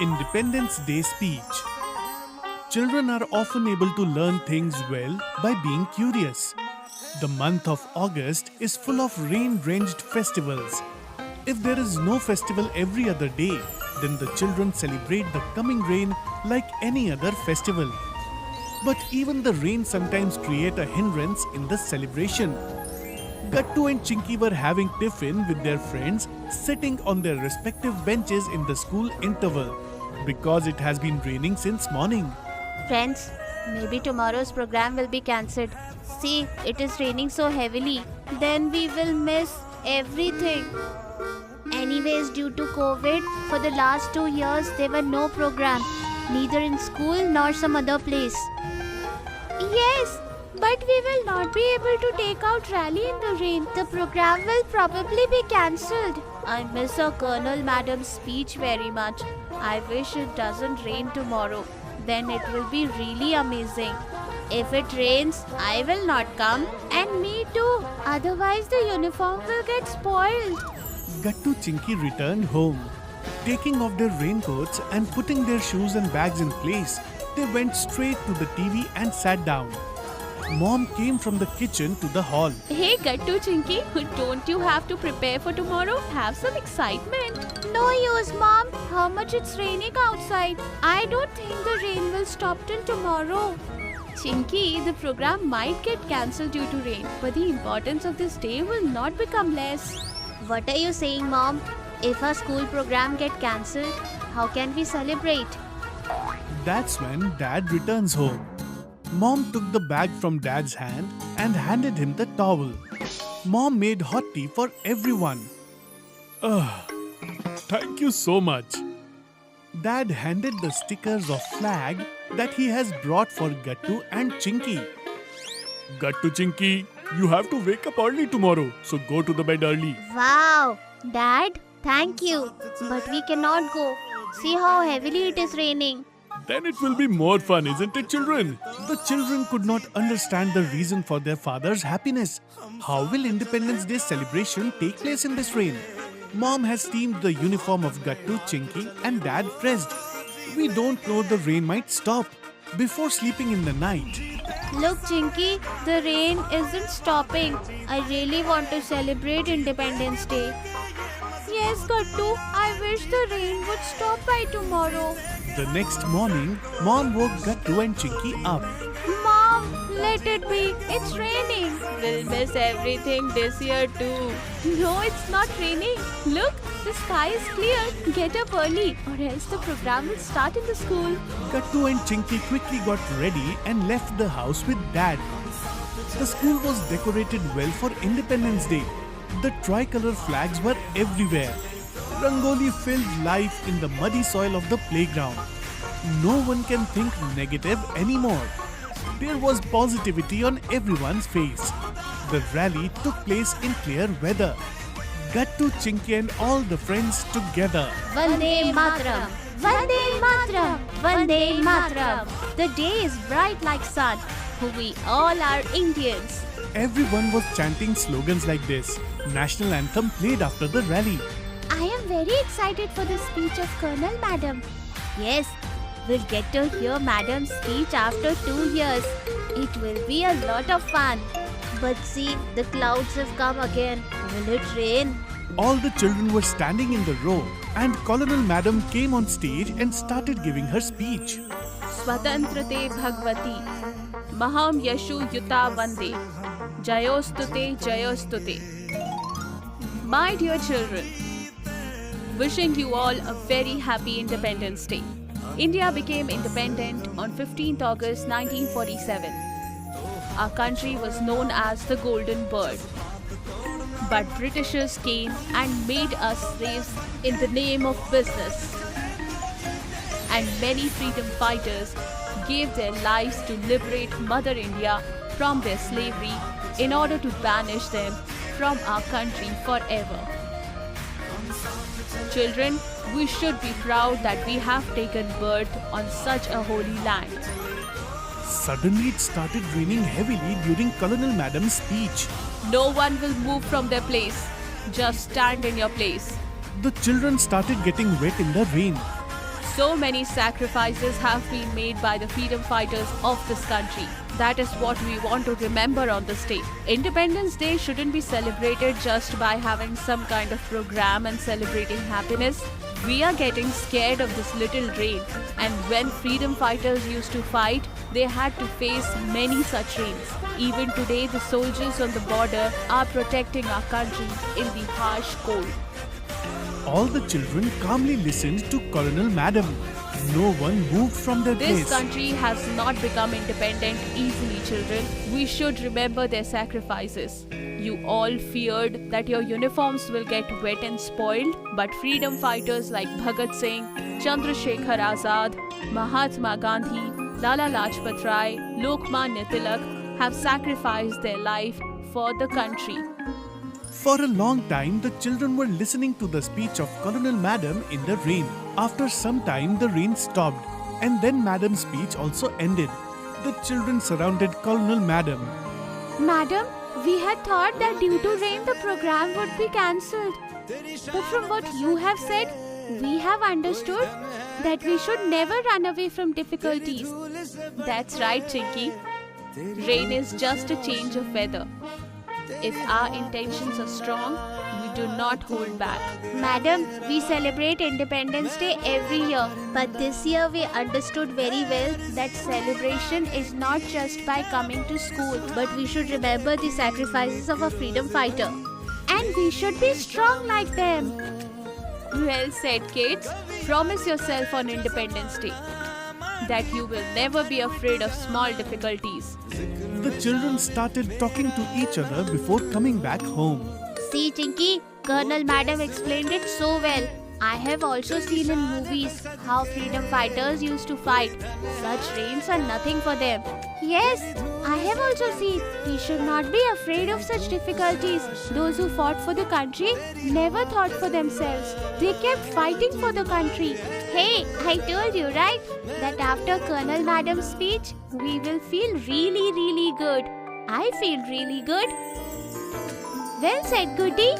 Independence Day speech. Children are often able to learn things well by being curious. The month of August is full of rain-drenched festivals. If there is no festival every other day, then the children celebrate the coming rain like any other festival. But even the rain sometimes create a hindrance in the celebration. Gattu and Chinky were having tiffin with their friends sitting on their respective benches in the school interval because it has been raining since morning. Friends, maybe tomorrow's program will be cancelled. See, it is raining so heavily. Then we will miss everything. Anyways, due to COVID, for the last 2 years there were no program, neither in school nor some other place. Yes, but we will not be able to take out rally in the rain. The program will probably be cancelled. I miss our Colonel Madam's speech very much. I wish it doesn't rain tomorrow. Then it will be really amazing. If it rains, I will not come, and me too. Otherwise the uniform will get spoiled. Gattu Chinky returned home. Taking off their raincoats and putting their shoes and bags in place, they went straight to the TV and sat down. Mom came from the kitchen to the hall. Hey Gattu Chinky, don't you have to prepare for tomorrow? Have some excitement. No use, Mom. How much it's raining outside. I don't think the rain will stop till tomorrow. Chinky, the program might get cancelled due to rain, but the importance of this day will not become less. What are you saying, Mom? If our school program get cancelled, how can we celebrate? That's when Dad returns home. Mom took the bag from Dad's hand and handed him the towel. Mom made hot tea for everyone. Thank you so much. Dad handed the stickers of flag that he has brought for Gattu and Chinky. Gattu Chinky, you have to wake up early tomorrow, so go to the bed early. Wow! Dad, thank you. But we cannot go. See how heavily it is raining. Then it will be more fun, isn't it, children? The children could not understand the reason for their father's happiness. How will Independence Day celebration take place in this rain? Mom has steamed the uniform of Gattu, Chinky and Dad pressed. We don't know the rain might stop before sleeping in the night. Look, Chinky, the rain isn't stopping. I really want to celebrate Independence Day. Yes, Gattu, I wish the rain would stop by tomorrow. The next morning, Mom woke Gattu and Chinky up. Mom, let it be. It's raining. We'll miss everything this year too. No, it's not raining. Look, the sky is clear. Get up early or else the program will start in the school. Gattu and Chinky quickly got ready and left the house with Dad. The school was decorated well for Independence Day. The tricolour flags were everywhere. Rangoli filled life in the muddy soil of the playground. No one can think negative anymore. There was positivity on everyone's face. The rally took place in clear weather. Gattu, Chinky and all the friends together. Vande Mataram! Vande Mataram! Vande Mataram! The day is bright like sun. We all are Indians. Everyone was chanting slogans like this. National anthem played after the rally. I am very excited for the speech of Colonel Madam. Yes, we'll get to hear Madam's speech after 2 years. It will be a lot of fun. But see, the clouds have come again. Will it rain? All the children were standing in the row and Colonel Madam came on stage and started giving her speech. Swatantrate Bhagvati Maham Yashu Yuta Vande Jayostute Jayostute. My dear children, wishing you all a very happy Independence Day. India became independent on 15th August 1947. Our country was known as the Golden Bird. But Britishers came and made us slaves in the name of business. And many freedom fighters gave their lives to liberate Mother India from their slavery in order to banish them from our country forever. Children, we should be proud that we have taken birth on such a holy land. Suddenly it started raining heavily during Colonel Madam's speech. No one will move from their place. Just stand in your place. The children started getting wet in the rain. So many sacrifices have been made by the freedom fighters of this country. That is what we want to remember on this day. Independence Day shouldn't be celebrated just by having some kind of program and celebrating happiness. We are getting scared of this little rain, and when freedom fighters used to fight, they had to face many such rains. Even today, the soldiers on the border are protecting our country in the harsh cold. All the children calmly listened to Colonel Madam. No one moved from their This place. country has not become independent easily, children. We should remember their sacrifices. You all feared that your uniforms will get wet and spoiled, but freedom fighters like Bhagat Singh, Chandrasekhar Azad, Mahatma Gandhi, Lala Lajpat Rai, Lokmanya Tilak have sacrificed their life for the country. For a long time, the children were listening to the speech of Colonel Madam in the rain. After some time, the rain stopped, and then Madam's speech also ended. The children surrounded Colonel Madam. Madam, we had thought that due to rain the program would be cancelled. But from what you have said, we have understood that we should never run away from difficulties. That's right, Chinky. Rain is just a change of weather. If our intentions are strong, we do not hold back. Madam, we celebrate Independence Day every year. But this year we understood very well that celebration is not just by coming to school, but we should remember the sacrifices of a freedom fighter. And we should be strong like them. Well said, kids. Promise yourself on Independence Day that you will never be afraid of small difficulties. The children started talking to each other before coming back home. See, Chinky, Colonel Madam explained it so well. I have also seen in movies how freedom fighters used to fight. Such rains are nothing for them. Yes, I have also seen. We should not be afraid of such difficulties. Those who fought for the country never thought for themselves. They kept fighting for the country. Hey, I told you, right? That after Colonel Madam's speech, we will feel really good. I feel really good. Well said, Goody.